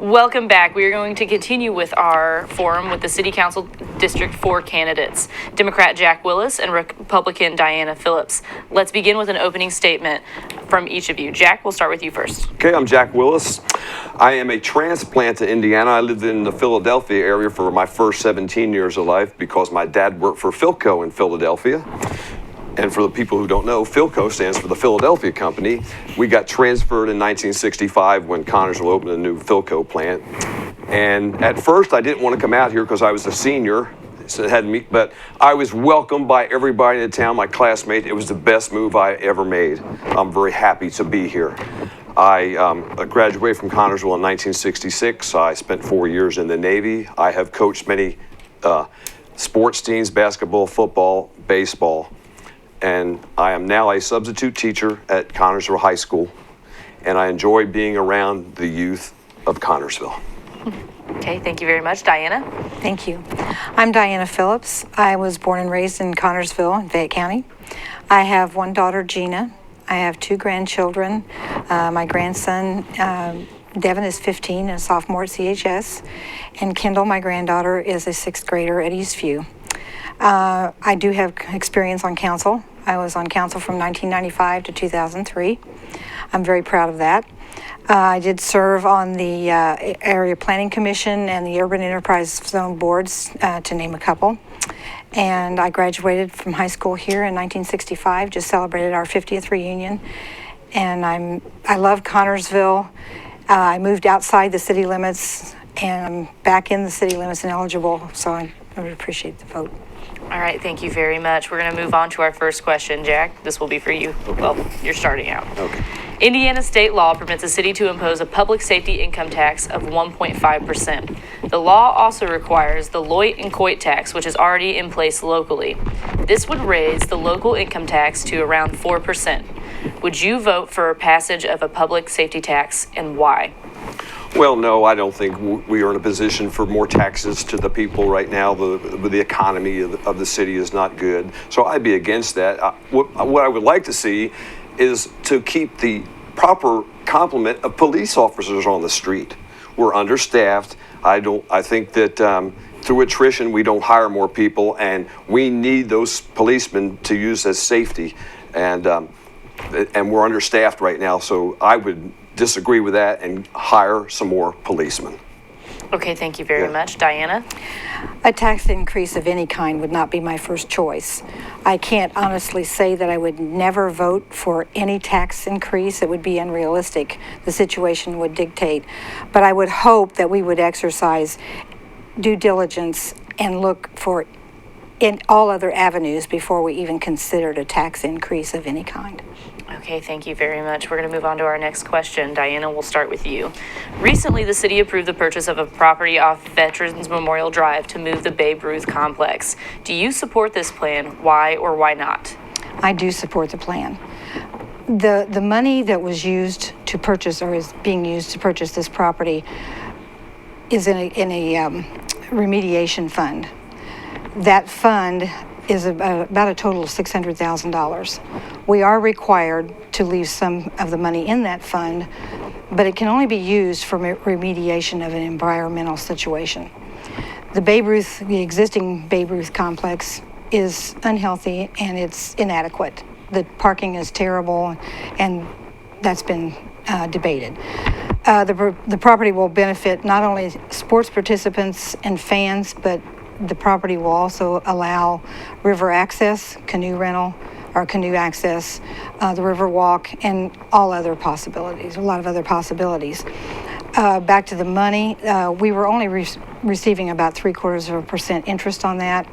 Welcome back. We are going to continue with our forum with the City Council District 4 candidates, Democrat Jack Willis and Republican Diana Phillips. Let's begin with an opening statement from each of you. Jack, we'll start with you first. Okay, I'm Jack Willis. I am a transplant to Indiana. I lived in the Philadelphia area for my first 17 years of life because my dad worked for Philco in Philadelphia. And for the people who don't know, Philco stands for the Philadelphia Company. We got transferred in 1965 when Connersville opened a new Philco plant. And at first, I didn't want to come out here because I was a senior, so it had me. But I was welcomed by everybody in the town, my classmates. It was the best move I ever made. I'm very happy to be here. I graduated from Connersville in 1966. I spent 4 years in the Navy. I have coached many sports teams, basketball, football, baseball. And I am now a substitute teacher at Connersville High School, and I enjoy being around the youth of Connersville. Okay, thank you very much. Diana? Thank you. I'm Diana Phillips. I was born and raised in Connersville in Fayette County. I have one daughter, Gina. I have two grandchildren. My grandson, Devin, is 15 and a sophomore at CHS, and Kendall, my granddaughter, is a sixth grader at Eastview. I do have experience on council. I was on council from 1995 to 2003. I'm very proud of that. I did serve on the Area Planning Commission and the Urban Enterprise Zone boards, to name a couple. And I graduated from high school here in 1965, just celebrated our 50th reunion. And I love Connersville. I moved outside the city limits and I'm back in the city limits and eligible, so I would appreciate the vote. All right, thank you very much. We're going to move on to our first question. Jack, this will be for you. Well, you're starting out. Okay. Indiana state law permits a city to impose a public safety income tax of 1.5%. The law also requires the Loit and Coit tax, which is already in place locally. This would raise the local income tax to around 4%. Would you vote for passage of a public safety tax, and why? Well, no, I don't think we are in a position for more taxes to the people right now. The economy of the city is not good. So I'd be against that. What I would like to see is to keep the proper complement of police officers on the street. We're understaffed. I think that through attrition, we don't hire more people, and we need those policemen to use as safety. And we're understaffed right now, so I would disagree with that and hire some more policemen. Okay, thank you very much. Diana? A tax increase of any kind would not be my first choice. I can't honestly say that I would never vote for any tax increase. It would be unrealistic. The situation would dictate. But I would hope that we would exercise due diligence and look for in all other avenues before we even considered a tax increase of any kind. Okay, thank you very much. We're going to move on to our next question. Diana, we'll start with you. Recently, the city approved the purchase of a property off Veterans Memorial Drive to move the Babe Ruth complex. Do you support this plan? Why or why not? I do support the plan. The money that was used to purchase, or is being used to purchase this property, is in a remediation fund. That fund is about a total of $600,000. We are required to leave some of the money in that fund, but it can only be used for remediation of an environmental situation. The existing Babe Ruth complex is unhealthy and it's inadequate. The parking is terrible, and that's been debated. The property will benefit not only sports participants and fans, but the property will also allow river access, canoe rental, or canoe access, the river walk, and all other possibilities, a lot of other possibilities. Back to the money, we were only receiving about 0.75% interest on that.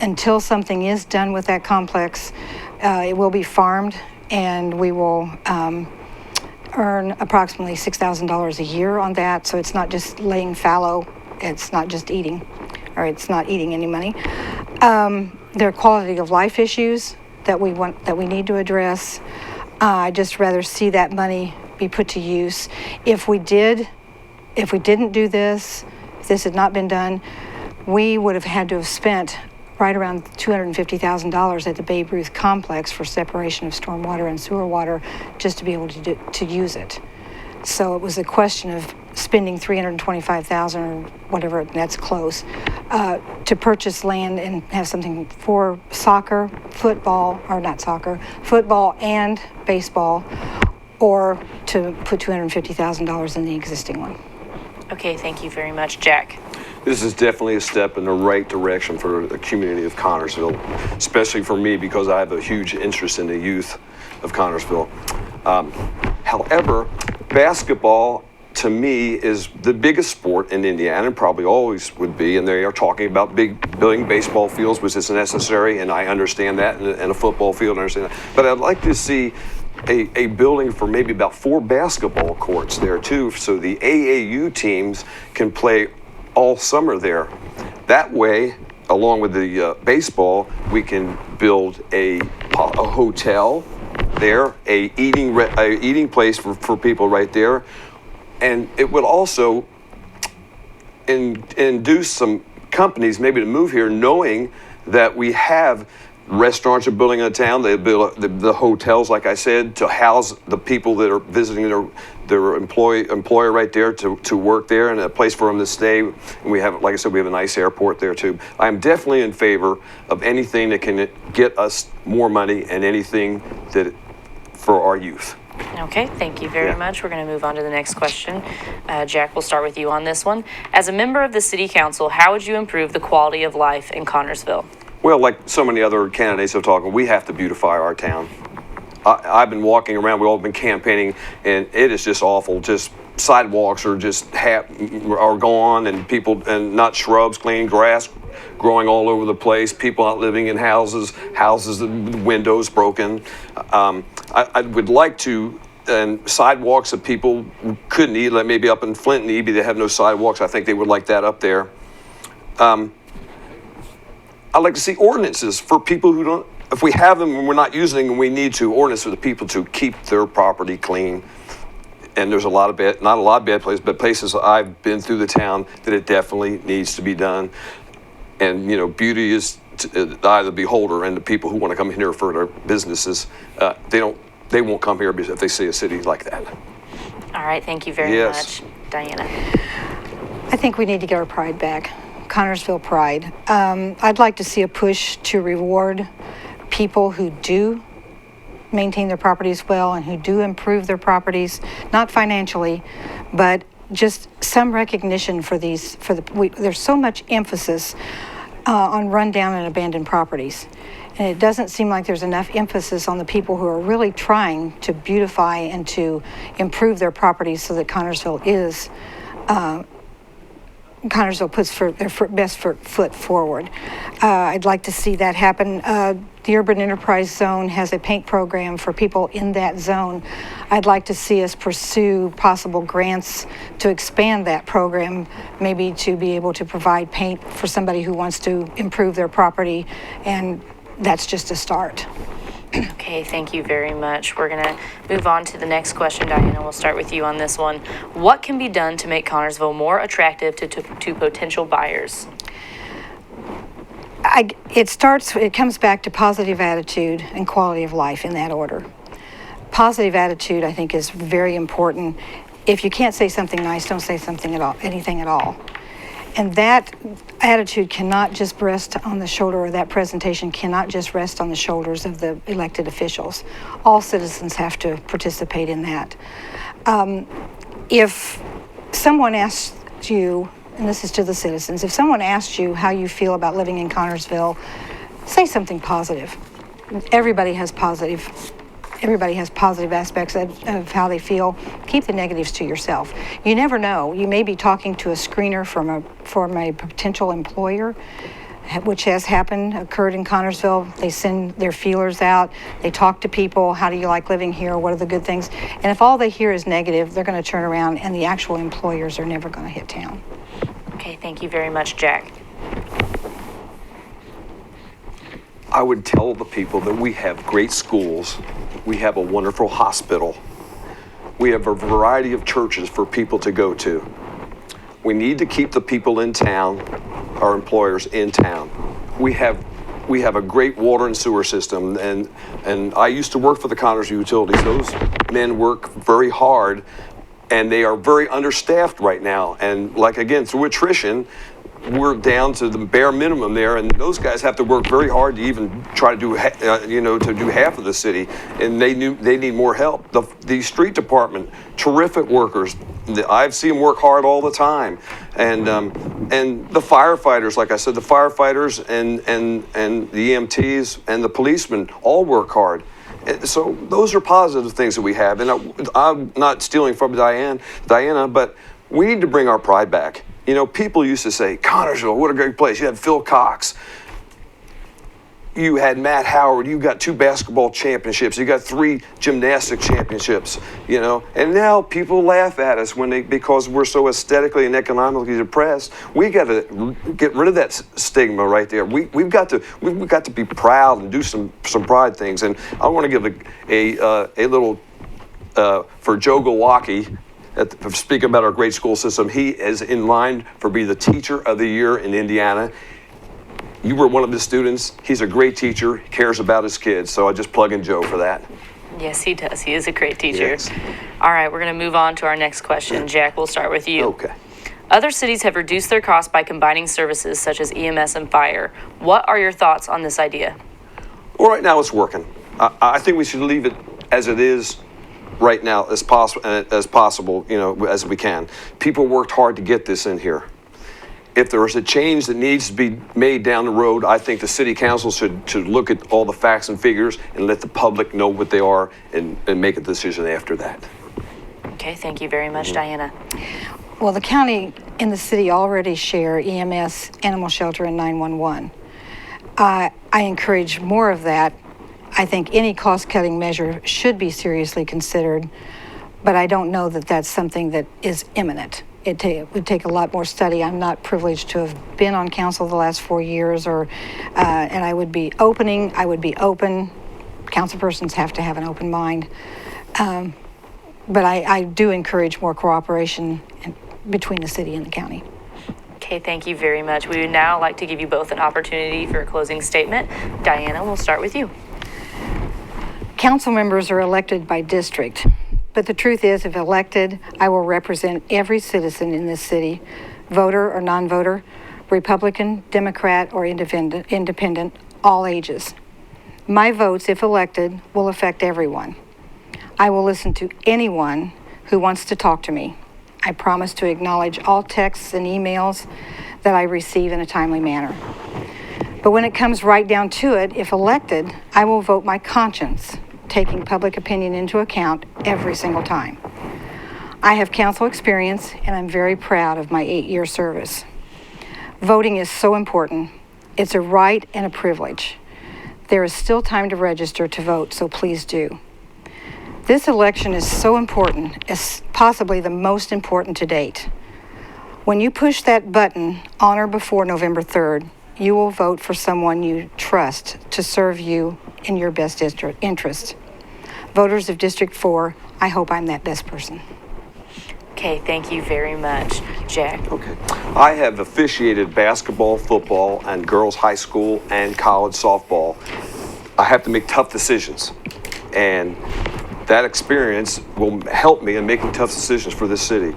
Until something is done with that complex, it will be farmed, and we will earn approximately $6,000 a year on that, so it's not just laying fallow, it's not just eating, or it's not eating any money. There are quality of life issues that we need to address. I just rather see that money be put to use. If we didn't do this, if this had not been done, we would have had to have spent right around $250,000 at the Babe Ruth complex for separation of stormwater and sewer water just to be able to use it. So it was a question of spending $325,000 or whatever, that's close, to purchase land and have something for soccer, football, or not soccer, football and baseball, or to put $250,000 in the existing one. Okay, thank you very much, Jack. This is definitely a step in the right direction for the community of Connersville, especially for me because I have a huge interest in the youth of Connersville. However, basketball to me is the biggest sport in Indiana and probably always would be, and they are talking about building baseball fields, which is necessary, and I understand that, and a football field, I understand that. But I'd like to see a building for maybe about 4 basketball courts there too, so the AAU teams can play all summer there. That way, along with the baseball, we can build a hotel there, a eating place for people right there, and it would also induce some companies maybe to move here, knowing that we have restaurants are building in the town. They build the hotels, like I said, to house the people that are visiting their employer right there to work there, and a place for them to stay. And we have, like I said, we have a nice airport there too. I'm definitely in favor of anything that can get us more money and anything that for our youth. Okay, thank you very much. We're going to move on to the next question. Jack, we'll start with you on this one. As a member of the City Council, how would you improve the quality of life in Connersville? Well, like so many other candidates have talked, we have to beautify our town. I've been walking around, we've all been campaigning, and it is just awful. Just sidewalks are just are gone, and people, and not shrubs, clean grass growing all over the place, people not living in houses, the windows broken. I would like to, and sidewalks that people couldn't eat, like maybe up in Flint and Eby, they have no sidewalks. I think they would like that up there. I'd like to see ordinances for people who don't, if we have them and we're not using them, we need to ordinance for the people to keep their property clean. And there's a lot of bad, not a lot of bad places, but places I've been through the town that it definitely needs to be done. And, you know, beauty is the eye of the beholder, and the people who want to come here for their businesses, they won't come here if they see a city like that. All right, thank you very much. Diana. I think we need to get our pride back. Connersville pride. I'd like to see a push to reward people who do maintain their properties well and who do improve their properties, not financially, but just some recognition for these. There's so much emphasis on rundown and abandoned properties, and it doesn't seem like there's enough emphasis on the people who are really trying to beautify and to improve their properties so that Connersville is. Connersville puts their best foot forward. I'd like to see that happen. The Urban Enterprise Zone has a paint program for people in that zone. I'd like to see us pursue possible grants to expand that program, maybe to be able to provide paint for somebody who wants to improve their property, and that's just a start. Okay, thank you very much. We're going to move on to the next question. Diana, we'll start with you on this one. What can be done to make Connersville more attractive to potential buyers? It comes back to positive attitude and quality of life in that order. Positive attitude, I think, is very important. If you can't say something nice, don't say anything at all. And that attitude cannot just rest on the shoulder, or that presentation cannot just rest on the shoulders of the elected officials. All citizens have to participate in that. If someone asks you, and this is to the citizens, if someone asks you how you feel about living in Connersville, say something positive. Everybody has positive aspects of how they feel. Keep the negatives to yourself. You never know. You may be talking to a screener from a potential employer, which has occurred in Connersville. They send their feelers out. They talk to people. How do you like living here? What are the good things? And if all they hear is negative, they're going to turn around, and the actual employers are never going to hit town. Okay, thank you very much, Jack. I would tell the people that we have great schools, we have a wonderful hospital, we have a variety of churches for people to go to. We need to keep the people in town, our employers in town. We have a great water and sewer system, and I used to work for the Connersville Utilities. Those men work very hard and they are very understaffed right now. And like, again, through attrition, we're down to the bare minimum there, and those guys have to work very hard to even try to do, to do half of the city, and they need more help. The street department, terrific workers. I've seen them work hard all the time, and the firefighters, like I said, the firefighters and the EMTs and the policemen all work hard. So those are positive things that we have, and I'm not stealing from Diana, but we need to bring our pride back. You know, people used to say, Connersville, what a great place. You had Phil Cox. You had Matt Howard. You got 2 basketball championships. You got 3 gymnastic championships, you know. And now people laugh at us because we're so aesthetically and economically depressed. We got to get rid of that stigma right there. We've got to be proud and do some pride things. And I want to give a little for Joe Gowacki. Speaking about our great school system, he is in line for being the teacher of the year in Indiana. You were one of his students. He's a great teacher. He cares about his kids. So I just plug in Joe for that. Yes, he does. He is a great teacher. Yes. All right, we're going to move on to our next question. Jack, we'll start with you. Okay. Other cities have reduced their costs by combining services such as EMS and fire. What are your thoughts on this idea? Well, right now it's working. I think we should leave it as it is right now as possible, you know, as we can. People worked hard to get this in here. If there is a change that needs to be made down the road, I think the city council should look at all the facts and figures and let the public know what they are and make a decision after that. Okay, thank you very much, Diana. Well, the county and the city already share EMS, animal shelter, and 911. I encourage more of that. I think any cost-cutting measure should be seriously considered, but I don't know that that's something that is imminent. It would take a lot more study. I'm not privileged to have been on council the last 4 years, and I would be open. Councilpersons have to have an open mind. But I do encourage more cooperation between the city and the county. Okay, thank you very much. We would now like to give you both an opportunity for a closing statement. Diana, we'll start with you. Council members are elected by district, but the truth is, if elected, I will represent every citizen in this city, voter or non-voter, Republican, Democrat, or independent, all ages. My votes, if elected, will affect everyone. I will listen to anyone who wants to talk to me. I promise to acknowledge all texts and emails that I receive in a timely manner. But when it comes right down to it, if elected, I will vote my conscience, taking public opinion into account every single time. I have council experience, and I'm very proud of my 8-year service. Voting is so important. It's a right and a privilege. There is still time to register to vote, so please do. This election is so important, it's possibly the most important to date. When you push that button on or before November 3rd, you will vote for someone you trust to serve you in your best interest. Voters of District 4, I hope I'm that best person. Okay, thank you very much. Jack. Okay. I have officiated basketball, football, and girls' high school and college softball. I have to make tough decisions, and that experience will help me in making tough decisions for this city.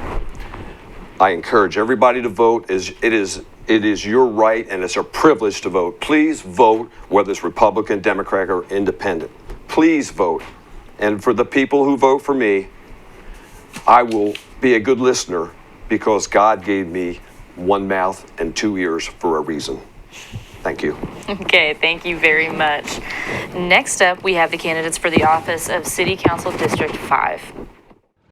I encourage everybody to vote. It is your right, and it's a privilege to vote. Please vote, whether it's Republican, Democrat, or Independent. Please vote. And for the people who vote for me, I will be a good listener because God gave me one mouth and 2 ears for a reason. Thank you. Okay, thank you very much. Next up, we have the candidates for the office of City Council District 5.